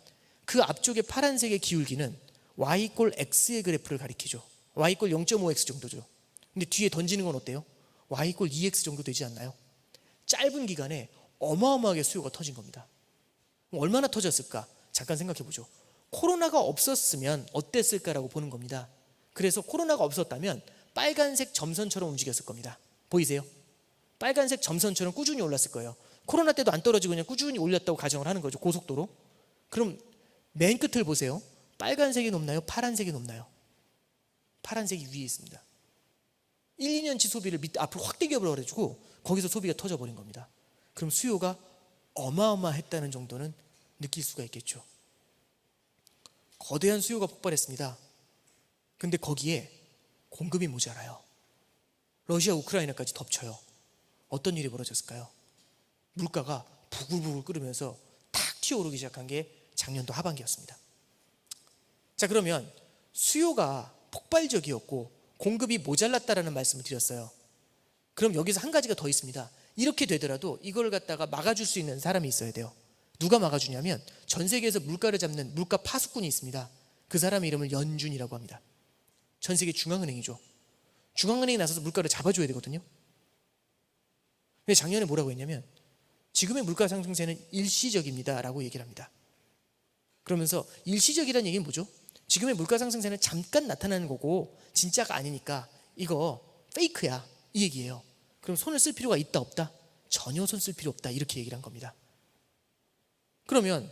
그 앞쪽에 파란색의 기울기는 y 꼴 x의 그래프를 가리키죠. y 꼴 0.5x 정도죠. 근데 뒤에 던지는 건 어때요? y 꼴 2x 정도 되지 않나요? 짧은 기간에 어마어마하게 수요가 터진 겁니다. 얼마나 터졌을까? 잠깐 생각해 보죠. 코로나가 없었으면 어땠을까라고 보는 겁니다. 그래서 코로나가 없었다면 빨간색 점선처럼 움직였을 겁니다. 보이세요? 빨간색 점선처럼 꾸준히 올랐을 거예요. 코로나 때도 안 떨어지고 그냥 꾸준히 올렸다고 가정을 하는 거죠. 고속도로. 그럼 맨 끝을 보세요. 빨간색이 높나요? 파란색이 높나요? 파란색이 위에 있습니다. 1, 2년치 소비를 앞으로 확 당겨버려가지고 거기서 소비가 터져버린 겁니다. 그럼 수요가 어마어마했다는 정도는 느낄 수가 있겠죠. 거대한 수요가 폭발했습니다. 근데 거기에 공급이 모자라요. 러시아 우크라이나까지 덮쳐요. 어떤 일이 벌어졌을까요? 물가가 부글부글 끓으면서 탁 튀어오르기 시작한 게 작년도 하반기였습니다. 자, 그러면 수요가 폭발적이었고 공급이 모자랐다라는 말씀을 드렸어요. 그럼 여기서 한 가지가 더 있습니다. 이렇게 되더라도 이걸 갖다가 막아줄 수 있는 사람이 있어야 돼요. 누가 막아주냐면 전 세계에서 물가를 잡는 물가 파수꾼이 있습니다. 그 사람의 이름을 연준이라고 합니다. 전 세계 중앙은행이죠. 중앙은행이 나서서 물가를 잡아줘야 되거든요. 근데 작년에 뭐라고 했냐면 지금의 물가 상승세는 일시적입니다 라고 얘기를 합니다. 그러면서 일시적이라는 얘기는 뭐죠? 지금의 물가 상승세는 잠깐 나타나는 거고 진짜가 아니니까 이거 페이크야 이 얘기예요. 그럼 손을 쓸 필요가 있다 없다? 전혀 손 쓸 필요 없다 이렇게 얘기를 한 겁니다. 그러면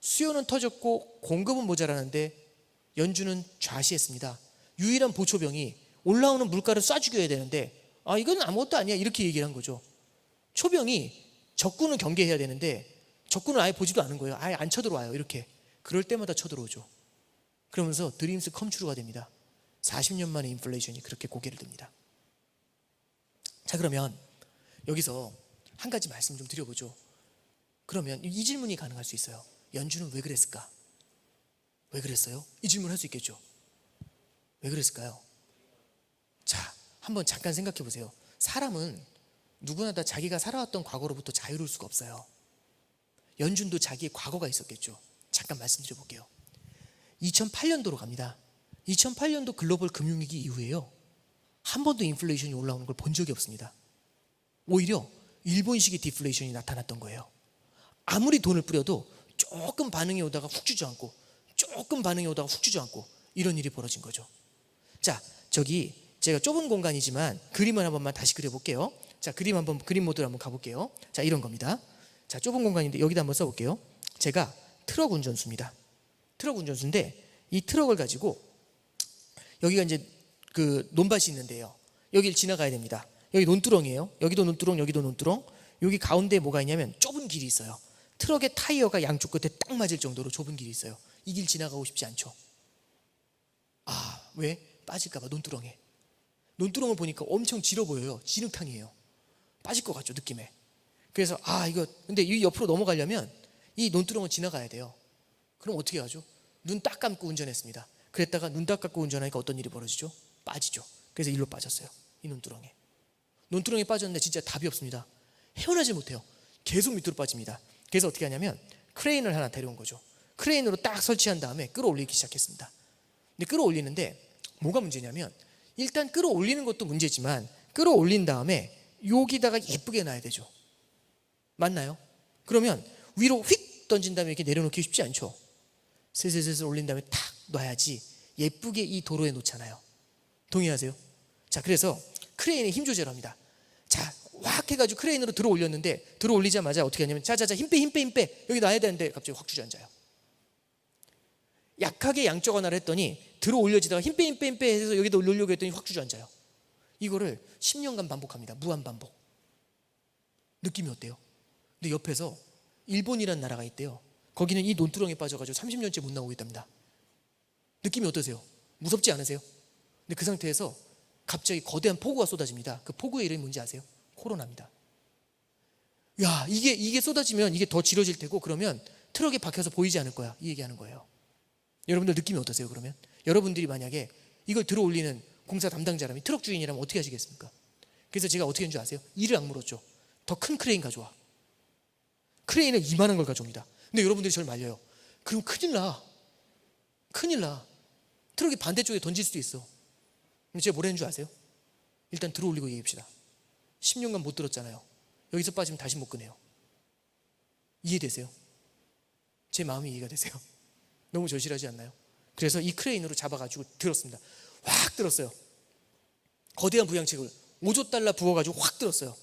수요는 터졌고 공급은 모자라는데 연준은 좌시했습니다. 유일한 보초병이 올라오는 물가를 쏴 죽여야 되는데 이건 아무것도 아니야 이렇게 얘기를 한 거죠. 초병이 적군을 경계해야 되는데 적군을 아예 보지도 않은 거예요. 아예 안 쳐들어와요. 이렇게 그럴 때마다 쳐들어오죠. 그러면서 드림스 컴트루가 됩니다. 40년 만에 인플레이션이 그렇게 고개를 듭니다. 자, 그러면 여기서 한 가지 말씀 좀 드려보죠. 그러면 이 질문이 가능할 수 있어요. 연준은 왜 그랬을까? 왜 그랬어요? 이 질문 할 수 있겠죠. 왜 그랬을까요? 자, 한번 잠깐 생각해 보세요. 사람은 누구나 다 자기가 살아왔던 과거로부터 자유로울 수가 없어요. 연준도 자기의 과거가 있었겠죠. 잠깐 말씀드려 볼게요. 2008년도로 갑니다. 2008년도 글로벌 금융위기 이후에요. 한 번도 인플레이션이 올라오는 걸 본 적이 없습니다. 오히려 일본식의 디플레이션이 나타났던 거예요. 아무리 돈을 뿌려도 조금 반응이 오다가 훅 주저앉고 조금 반응이 오다가 훅 주저앉고 이런 일이 벌어진 거죠. 자, 저기 제가 좁은 공간이지만 그림을 한 번만 다시 그려볼게요. 자, 그림 모드로 한번 가볼게요. 자, 이런 겁니다. 자, 좁은 공간인데 여기다 한번 써볼게요. 제가 트럭 운전수입니다. 트럭 운전수인데 이 트럭을 가지고 여기가 이제 그 논밭이 있는데요. 여기를 지나가야 됩니다. 여기 논두렁이에요. 여기도 논두렁, 여기도 논두렁. 여기 가운데에 뭐가 있냐면 좁은 길이 있어요. 트럭의 타이어가 양쪽 끝에 딱 맞을 정도로 좁은 길이 있어요. 이 길 지나가고 싶지 않죠. 왜? 빠질까 봐 논두렁에. 논두렁을 보니까 엄청 질어 보여요. 진흙탕이에요. 빠질 것 같죠, 느낌에. 그래서 이거 근데 이 옆으로 넘어가려면 이 논두렁을 지나가야 돼요. 그럼 어떻게 하죠? 눈 딱 감고 운전했습니다. 그랬다가 눈 딱 감고 운전하니까 어떤 일이 벌어지죠? 빠지죠. 그래서 일로 빠졌어요. 이 논두렁에. 논두렁에 빠졌는데 진짜 답이 없습니다. 헤어나질 못해요. 계속 밑으로 빠집니다. 그래서 어떻게 하냐면 크레인을 하나 데려온 거죠. 크레인으로 딱 설치한 다음에 끌어올리기 시작했습니다. 근데 끌어올리는데 뭐가 문제냐면 일단 끌어올리는 것도 문제지만 끌어올린 다음에 여기다가 예쁘게 놔야 되죠. 맞나요? 그러면 위로 휙 던진 다음에 이렇게 내려놓기 쉽지 않죠. 슬슬슬슬 올린 다음에 탁 놔야지 예쁘게 이 도로에 놓잖아요. 동의하세요? 자, 그래서 크레인에 힘 조절합니다. 자, 확 해가지고 크레인으로 들어 올렸는데 들어 올리자마자 어떻게 하냐면 자자자 힘 빼 여기 놔야 되는데 갑자기 확 주저앉아요. 약하게 양쪽 하나를 했더니 들어 올려지다가 힘 빼 해서 여기다 올리려고 했더니 확 주저앉아요. 이거를 10년간 반복합니다. 무한 반복. 느낌이 어때요? 근데 옆에서 일본이라는 나라가 있대요. 거기는 이 논두렁에 빠져가지고 30년째 못 나오고 있답니다. 느낌이 어떠세요? 무섭지 않으세요? 근데 그 상태에서 갑자기 거대한 폭우가 쏟아집니다. 그 폭우의 이름이 뭔지 아세요? 코로나입니다. 야, 이게 쏟아지면 이게 더 길어질 테고, 그러면 트럭에 박혀서 보이지 않을 거야, 이 얘기하는 거예요. 여러분들 느낌이 어떠세요? 그러면 여러분들이 만약에 이걸 들어 올리는 공사 담당자라면, 트럭 주인이라면 어떻게 하시겠습니까? 그래서 제가 어떻게 했는 줄 아세요? 이를 악물었죠. 더 큰 크레인 가져와. 크레인을 이만한 걸 가져옵니다. 근데 여러분들이 저를 말려요. 그럼 큰일 나. 트럭이 반대쪽에 던질 수도 있어. 근데 제가 뭐라는 줄 아세요? 일단 들어 올리고 얘기합시다. 10년간 못 들었잖아요. 여기서 빠지면 다시 못 끄네요. 이해되세요? 제 마음이 이해가 되세요? 너무 절실하지 않나요? 그래서 이 크레인으로 잡아가지고 들었습니다. 확 들었어요. 거대한 부양책을 5조 달러 부어가지고 확 들었어요.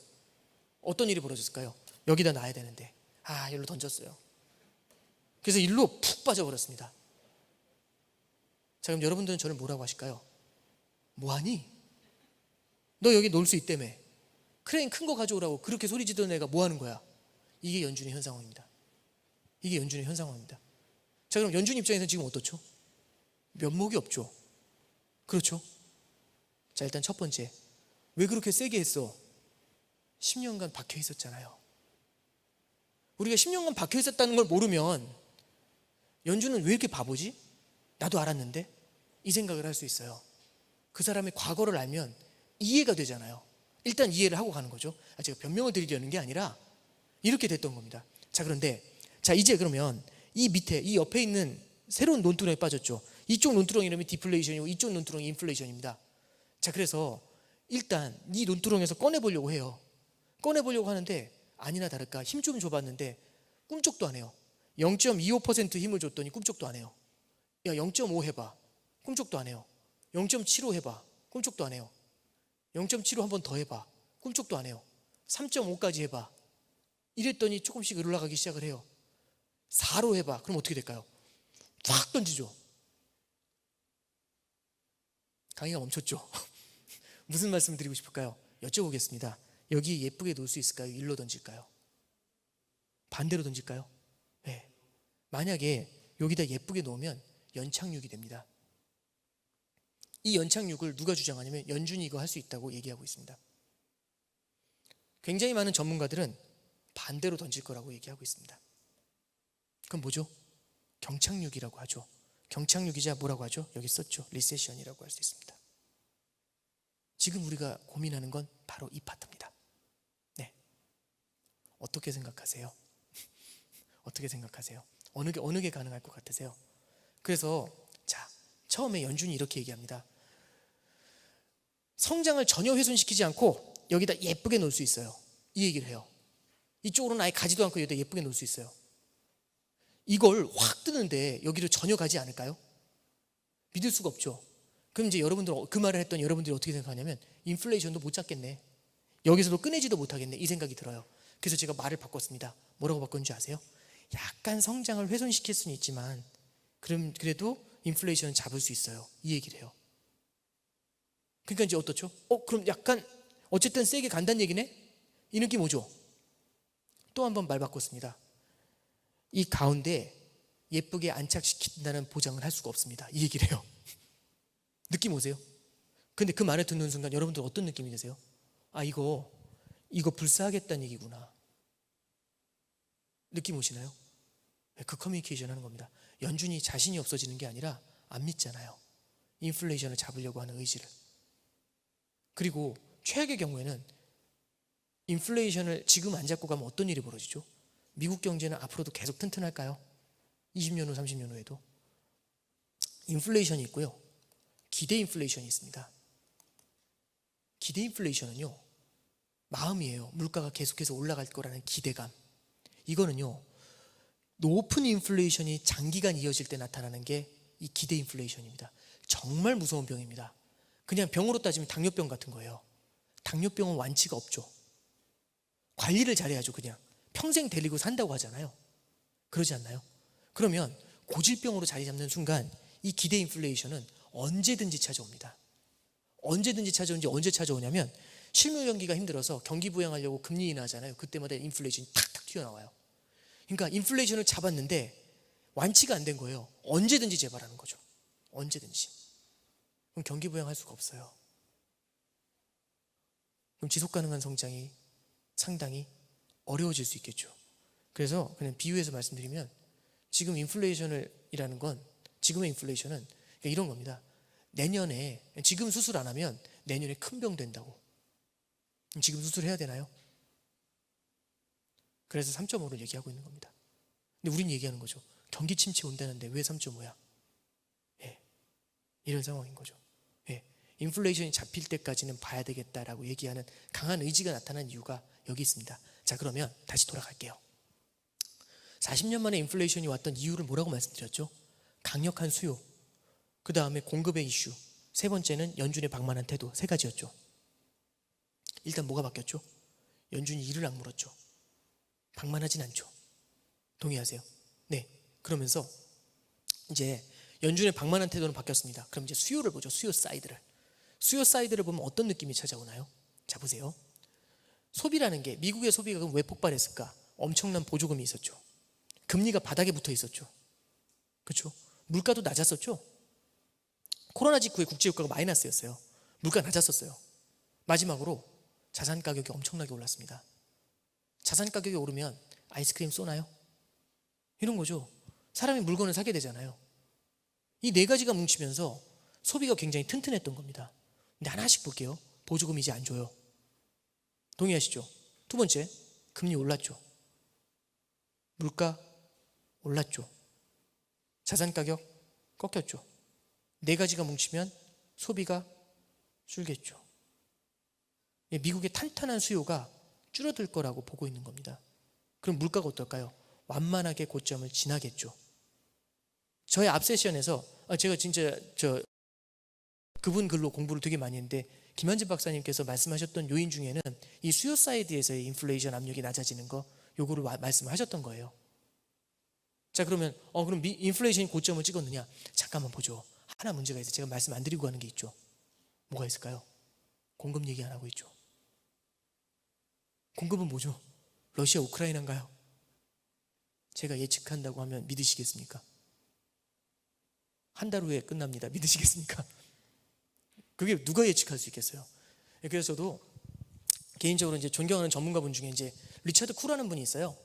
어떤 일이 벌어졌을까요? 여기다 놔야 되는데, 일로 던졌어요. 그래서 일로 푹 빠져버렸습니다. 자, 그럼 여러분들은 저를 뭐라고 하실까요? 뭐하니? 너 여기 놀 수 있다며. 크레인 큰 거 가져오라고 그렇게 소리 지르는 애가 뭐하는 거야? 이게 연준의 현 상황입니다. 자, 그럼 연준 입장에서는 지금 어떻죠? 면목이 없죠. 그렇죠? 자, 일단 첫 번째, 왜 그렇게 세게 했어? 10년간 박혀 있었잖아요. 우리가 10년간 박혀 있었다는 걸 모르면 연준은 왜 이렇게 바보지? 나도 알았는데? 이 생각을 할 수 있어요. 그 사람의 과거를 알면 이해가 되잖아요. 일단 이해를 하고 가는 거죠. 제가 변명을 드리려는 게 아니라 이렇게 됐던 겁니다. 자, 그런데 이제 그러면 이 밑에, 이 옆에 있는 새로운 논두렁에 빠졌죠. 이쪽 논두렁 이름이 디플레이션이고 이쪽 논두렁이 인플레이션입니다. 자, 그래서 일단 이 논두렁에서 꺼내보려고 해요. 꺼내보려고 하는데 아니나 다를까 힘 좀 줘봤는데 꿈쩍도 안 해요. 0.25% 힘을 줬더니 꿈쩍도 안 해요. 야, 0.5 해봐. 꿈쩍도 안 해요. 0.75 해봐. 꿈쩍도 안 해요. 0.75 한 번 더 해봐. 꿈쩍도 안 해요. 3.5까지 해봐. 이랬더니 조금씩 올라가기 시작을 해요. 4로 해봐. 그럼 어떻게 될까요? 확 던지죠. 강의가 멈췄죠. 무슨 말씀 드리고 싶을까요? 여쭤보겠습니다. 여기 예쁘게 놓을 수 있을까요? 1로 던질까요? 반대로 던질까요? 네. 만약에 여기다 예쁘게 놓으면 연착륙이 됩니다. 이 연착륙을 누가 주장하냐면 연준이 이거 할 수 있다고 얘기하고 있습니다. 굉장히 많은 전문가들은 반대로 던질 거라고 얘기하고 있습니다. 그럼 뭐죠? 경착륙이라고 하죠. 경착륙이자 뭐라고 하죠? 여기 썼죠. 리세션이라고 할 수 있습니다. 지금 우리가 고민하는 건 바로 이 파트입니다. 네. 어떻게 생각하세요? 어떻게 생각하세요? 어느 게 가능할 것 같으세요? 그래서 처음에 연준이 이렇게 얘기합니다. 성장을 전혀 훼손시키지 않고 여기다 예쁘게 놓을 수 있어요. 이 얘기를 해요. 이쪽으로는 아예 가지도 않고 여기다 예쁘게 놓을 수 있어요. 이걸 확 뜨는데 여기로 전혀 가지 않을까요? 믿을 수가 없죠. 그럼 이제 여러분들 그 말을 했더니 여러분들이 어떻게 생각하냐면 인플레이션도 못 잡겠네. 여기서도 꺼내지도 못하겠네. 이 생각이 들어요. 그래서 제가 말을 바꿨습니다. 뭐라고 바꿨는지 아세요? 약간 성장을 훼손시킬 수는 있지만 그래도 인플레이션은 잡을 수 있어요. 이 얘기를 해요. 그러니까 이제 어떻죠? 그럼 약간 어쨌든 세게 간다는 얘기네? 이 느낌 오죠? 또 한 번 말 바꿨습니다. 이 가운데 예쁘게 안착시킨다는 보장을 할 수가 없습니다. 이 얘기를 해요. 느낌 오세요? 근데 그 말을 듣는 순간 여러분들 어떤 느낌이 드세요? 이거 불사하겠다는 얘기구나. 느낌 오시나요? 그 커뮤니케이션 하는 겁니다. 연준이 자신이 없어지는 게 아니라 안 믿잖아요. 인플레이션을 잡으려고 하는 의지를. 그리고 최악의 경우에는 인플레이션을 지금 안 잡고 가면 어떤 일이 벌어지죠? 미국 경제는 앞으로도 계속 튼튼할까요? 20년 후, 30년 후에도. 인플레이션이 있고요. 기대 인플레이션이 있습니다. 기대 인플레이션은요, 마음이에요. 물가가 계속해서 올라갈 거라는 기대감. 이거는요, 높은 인플레이션이 장기간 이어질 때 나타나는 게 이 기대 인플레이션입니다. 정말 무서운 병입니다. 그냥 병으로 따지면 당뇨병 같은 거예요. 당뇨병은 완치가 없죠. 관리를 잘해야죠. 그냥 평생 데리고 산다고 하잖아요. 그러지 않나요? 그러면 고질병으로 자리 잡는 순간 이 기대 인플레이션은 언제든지 찾아옵니다. 언제든지 찾아오는지 언제 찾아오냐면 실물 경기가 힘들어서 경기 부양하려고 금리 인하하잖아요. 그때마다 인플레이션이 탁탁 튀어나와요. 그러니까 인플레이션을 잡았는데 완치가 안 된 거예요. 언제든지 재발하는 거죠. 언제든지. 그럼 경기 부양할 수가 없어요. 그럼 지속 가능한 성장이 상당히 어려워질 수 있겠죠. 그래서 그냥 비유해서 말씀드리면 지금 인플레이션이라는 건, 지금의 인플레이션은 그러니까 이런 겁니다. 내년에 지금 수술 안 하면 내년에 큰 병 된다고. 그럼 지금 수술해야 되나요? 그래서 3.5를 얘기하고 있는 겁니다. 근데 우린 얘기하는 거죠. 경기 침체 온다는데 왜 3.5야? 예, 이런 상황인 거죠. 예, 인플레이션이 잡힐 때까지는 봐야 되겠다라고 얘기하는 강한 의지가 나타난 이유가 여기 있습니다. 자, 그러면 다시 돌아갈게요. 40년 만에 인플레이션이 왔던 이유를 뭐라고 말씀드렸죠? 강력한 수요, 그 다음에 공급의 이슈, 세 번째는 연준의 방만한 태도, 세 가지였죠. 일단 뭐가 바뀌었죠? 연준이 이를 악물었죠. 방만하진 않죠. 동의하세요? 네. 그러면서 이제 연준의 방만한 태도는 바뀌었습니다. 그럼 이제 수요를 보죠. 수요 사이드를 보면 어떤 느낌이 찾아오나요? 자, 보세요. 소비라는 게, 미국의 소비가 그럼 왜 폭발했을까? 엄청난 보조금이 있었죠. 금리가 바닥에 붙어 있었죠. 그렇죠? 물가도 낮았었죠. 코로나 직후에 국제유가가 마이너스였어요. 물가 낮았었어요. 마지막으로 자산 가격이 엄청나게 올랐습니다. 자산 가격이 오르면 아이스크림 쏘나요? 이런 거죠. 사람이 물건을 사게 되잖아요. 이 네 가지가 뭉치면서 소비가 굉장히 튼튼했던 겁니다. 근데 하나씩 볼게요. 보조금 이제 안 줘요. 동의하시죠? 두 번째, 금리 올랐죠. 물가 올랐죠. 자산 가격 꺾였죠. 네 가지가 뭉치면 소비가 줄겠죠. 미국의 탄탄한 수요가 줄어들 거라고 보고 있는 겁니다. 그럼 물가가 어떨까요? 완만하게 고점을 지나겠죠. 저의 앞 세션에서 제가 진짜 그분 글로 공부를 되게 많이 했는데 김한진 박사님께서 말씀하셨던 요인 중에는 이 수요 사이드에서의 인플레이션 압력이 낮아지는 거, 요거를 말씀하셨던 거예요. 자, 그러면 그럼 인플레이션이 고점을 찍었느냐? 잠깐만 보죠. 하나 문제가 있어요. 제가 말씀 안 드리고 가는 게 있죠. 뭐가 있을까요? 공급 얘기 안 하고 있죠. 공급은 뭐죠? 러시아 우크라이나인가요? 제가 예측한다고 하면 믿으시겠습니까? 한 달 후에 끝납니다. 믿으시겠습니까? 그게 누가 예측할 수 있겠어요? 그래서 저도 개인적으로 이제 존경하는 전문가분 중에 이제 리차드 쿠라는 분이 있어요.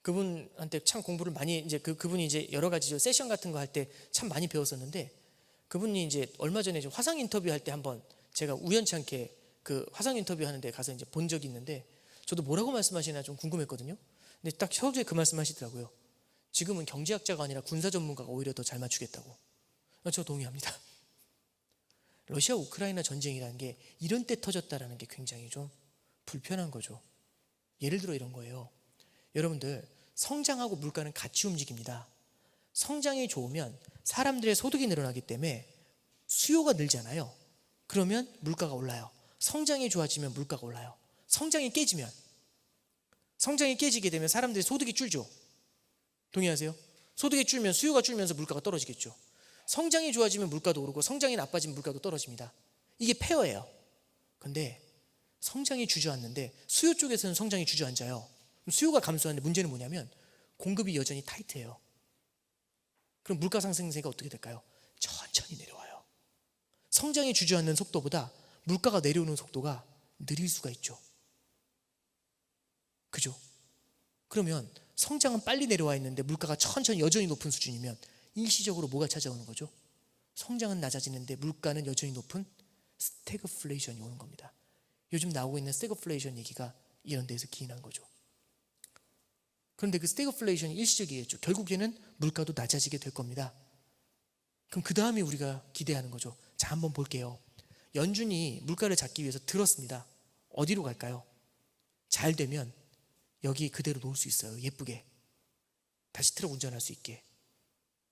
그분한테 참 공부를 많이, 이제 그분이 이제 여러 가지 세션 같은 거 할 때 참 많이 배웠었는데, 그분이 이제 얼마 전에 화상 인터뷰 할 때 한번 제가 우연치 않게 그 화상 인터뷰 하는데 가서 이제 본 적이 있는데, 저도 뭐라고 말씀하시나 좀 궁금했거든요. 근데 딱 서두에 그 말씀하시더라고요. 지금은 경제학자가 아니라 군사 전문가가 오히려 더 잘 맞추겠다고. 저 동의합니다. 러시아 우크라이나 전쟁이라는 게 이런 때 터졌다라는 게 굉장히 좀 불편한 거죠. 예를 들어 이런 거예요. 여러분들, 성장하고 물가는 같이 움직입니다. 성장이 좋으면 사람들의 소득이 늘어나기 때문에 수요가 늘잖아요. 그러면 물가가 올라요. 성장이 좋아지면 물가가 올라요. 성장이 깨지게 되면 사람들의 소득이 줄죠. 동의하세요? 소득이 줄면 수요가 줄면서 물가가 떨어지겠죠. 성장이 좋아지면 물가도 오르고 성장이 나빠지면 물가도 떨어집니다. 이게 페어예요. 근데 성장이 주저앉는데, 수요 쪽에서는 성장이 주저앉아요. 수요가 감소하는데 문제는 뭐냐면 공급이 여전히 타이트해요. 그럼 물가 상승세가 어떻게 될까요? 천천히 내려와요. 성장이 주저앉는 속도보다 물가가 내려오는 속도가 느릴 수가 있죠. 그죠? 그러면 성장은 빨리 내려와 있는데 물가가 천천히 여전히 높은 수준이면 일시적으로 뭐가 찾아오는 거죠? 성장은 낮아지는데 물가는 여전히 높은 스태그플레이션이 오는 겁니다. 요즘 나오고 있는 스태그플레이션 얘기가 이런 데에서 기인한 거죠. 그런데 그 스태그플레이션이 일시적이겠죠. 결국에는 물가도 낮아지게 될 겁니다. 그럼 그 다음에 우리가 기대하는 거죠. 자, 한번 볼게요. 연준이 물가를 잡기 위해서 들었습니다. 어디로 갈까요? 잘 되면 여기 그대로 놓을 수 있어요. 예쁘게 다시 트럭 운전할 수 있게.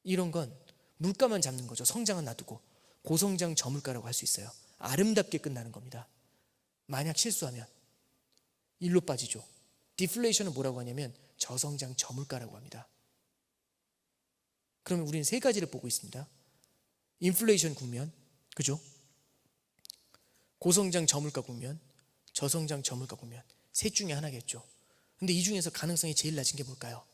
이런 건 물가만 잡는 거죠. 성장은 놔두고 고성장 저물가라고 할 수 있어요. 아름답게 끝나는 겁니다. 만약 실수하면 일로 빠지죠. 디플레이션은 뭐라고 하냐면 저성장 저물가라고 합니다. 그러면 우리는 세 가지를 보고 있습니다. 인플레이션 국면, 그죠? 고성장 저물가 국면, 저성장 저물가 국면, 셋 중에 하나겠죠. 근데 이 중에서 가능성이 제일 낮은 게 뭘까요?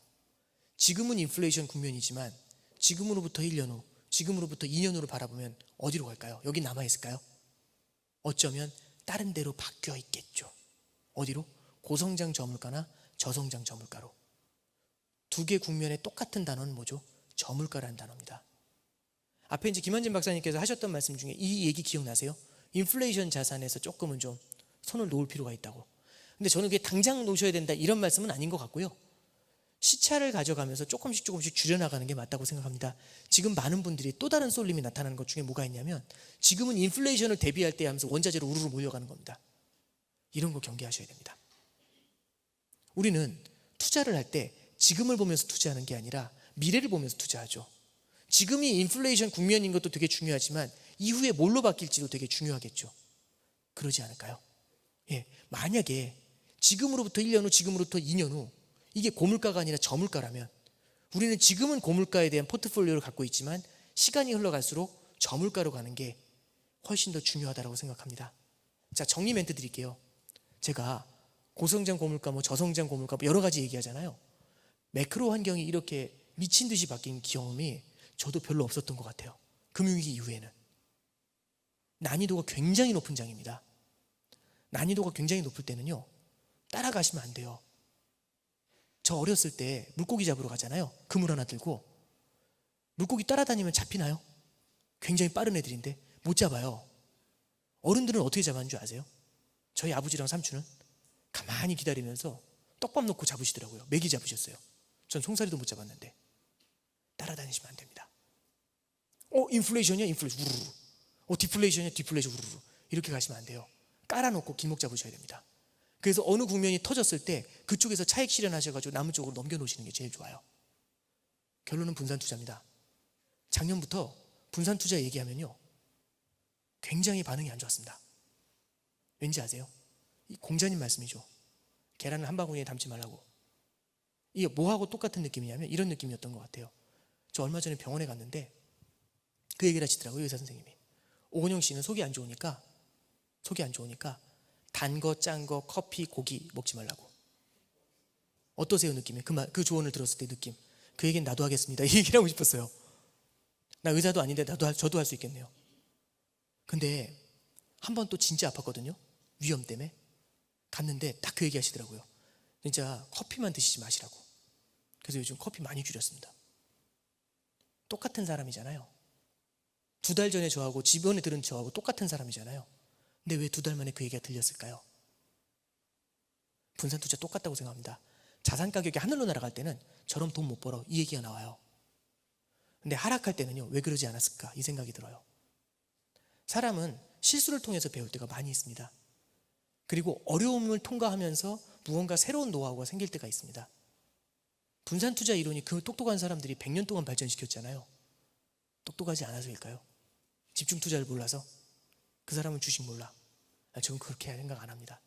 지금은 인플레이션 국면이지만 지금으로부터 1년 후, 지금으로부터 2년 후로 바라보면 어디로 갈까요? 여기 남아있을까요? 어쩌면 다른 데로 바뀌어 있겠죠. 어디로? 고성장 저물가나 저성장 저물가로. 두 개 국면에 똑같은 단어는 뭐죠? 저물가라는 단어입니다. 앞에 이제 김한진 박사님께서 하셨던 말씀 중에 이 얘기 기억나세요? 인플레이션 자산에서 조금은 좀 손을 놓을 필요가 있다고. 근데 저는 그게 당장 놓으셔야 된다 이런 말씀은 아닌 것 같고요. 시차를 가져가면서 조금씩 줄여나가는 게 맞다고 생각합니다. 지금 많은 분들이 또 다른 쏠림이 나타나는 것 중에 뭐가 있냐면 지금은 인플레이션을 대비할 때 하면서 원자재로 우르르 몰려가는 겁니다. 이런 거 경계하셔야 됩니다. 우리는 투자를 할 때 지금을 보면서 투자하는 게 아니라 미래를 보면서 투자하죠. 지금이 인플레이션 국면인 것도 되게 중요하지만 이후에 뭘로 바뀔지도 되게 중요하겠죠. 그러지 않을까요? 예, 만약에 지금으로부터 1년 후, 지금으로부터 2년 후 이게 고물가가 아니라 저물가라면 우리는 지금은 고물가에 대한 포트폴리오를 갖고 있지만 시간이 흘러갈수록 저물가로 가는 게 훨씬 더 중요하다고 생각합니다. 자, 정리 멘트 드릴게요. 제가 고성장 고물가, 저성장 고물가 여러 가지 얘기하잖아요. 매크로 환경이 이렇게 미친 듯이 바뀐 경험이 저도 별로 없었던 것 같아요. 금융위기 이후에는. 난이도가 굉장히 높은 장입니다. 난이도가 굉장히 높을 때는요, 따라가시면 안 돼요. 저 어렸을 때 물고기 잡으러 가잖아요. 그물 하나 들고. 물고기 따라다니면 잡히나요? 굉장히 빠른 애들인데 못 잡아요. 어른들은 어떻게 잡았는 줄 아세요? 저희 아버지랑 삼촌은 가만히 기다리면서 떡밥 놓고 잡으시더라고요. 메기 잡으셨어요. 전 송사리도 못 잡았는데. 따라다니시면 안 됩니다. 인플레이션이야? 인플레이션 우르르. 디플레이션이야? 디플레이션 우르르. 이렇게 가시면 안 돼요. 깔아놓고 길목 잡으셔야 됩니다. 그래서 어느 국면이 터졌을 때 그쪽에서 차익 실현하셔가지고 남은 쪽으로 넘겨놓으시는 게 제일 좋아요. 결론은 분산 투자입니다. 작년부터 분산 투자 얘기하면요, 굉장히 반응이 안 좋았습니다. 왠지 아세요? 이 공자님 말씀이죠. 계란을 한 바구니에 담지 말라고. 이게 뭐하고 똑같은 느낌이냐면 이런 느낌이었던 것 같아요. 저 얼마 전에 병원에 갔는데 그 얘기를 하시더라고요, 의사 선생님이. 오건영 씨는 속이 안 좋으니까 단 거, 짠 거, 커피, 고기 먹지 말라고. 어떠세요, 느낌이? 그 조언을 들었을 때 느낌. 그 얘기는 나도 하겠습니다. 이 얘기를 하고 싶었어요. 나 의사도 아닌데 저도 할 수 있겠네요. 근데 한 번 또 진짜 아팠거든요. 위험 때문에. 갔는데 딱 그 얘기 하시더라고요. 진짜 커피만 드시지 마시라고. 그래서 요즘 커피 많이 줄였습니다. 똑같은 사람이잖아요. 2달 전에 저하고 집원에 들은 저하고 똑같은 사람이잖아요. 근데 왜 2달 만에 그 얘기가 들렸을까요? 분산 투자 똑같다고 생각합니다. 자산 가격이 하늘로 날아갈 때는 저럼 돈 못 벌어 이 얘기가 나와요. 근데 하락할 때는요, 왜 그러지 않았을까 이 생각이 들어요. 사람은 실수를 통해서 배울 때가 많이 있습니다. 그리고 어려움을 통과하면서 무언가 새로운 노하우가 생길 때가 있습니다. 분산 투자 이론이 그 똑똑한 사람들이 100년 동안 발전시켰잖아요. 똑똑하지 않아서일까요? 집중 투자를 몰라서? 그 사람은 주식 몰라. 저는 그렇게 생각 안 합니다.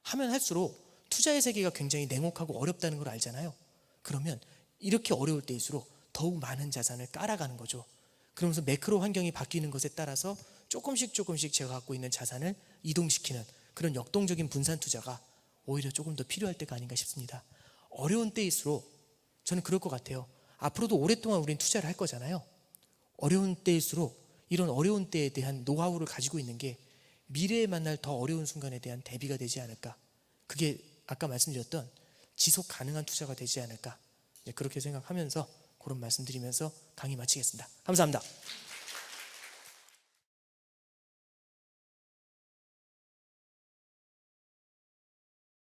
하면 할수록 투자의 세계가 굉장히 냉혹하고 어렵다는 걸 알잖아요. 그러면 이렇게 어려울 때일수록 더욱 많은 자산을 깔아가는 거죠. 그러면서 매크로 환경이 바뀌는 것에 따라서 조금씩 제가 갖고 있는 자산을 이동시키는 그런 역동적인 분산 투자가 오히려 조금 더 필요할 때가 아닌가 싶습니다. 어려운 때일수록 저는 그럴 것 같아요. 앞으로도 오랫동안 우리는 투자를 할 거잖아요. 어려운 때일수록 이런 어려운 때에 대한 노하우를 가지고 있는 게 미래에 만날 더 어려운 순간에 대한 대비가 되지 않을까. 그게 아까 말씀드렸던 지속 가능한 투자가 되지 않을까. 그렇게 생각하면서 그런 말씀드리면서 강의 마치겠습니다. 감사합니다.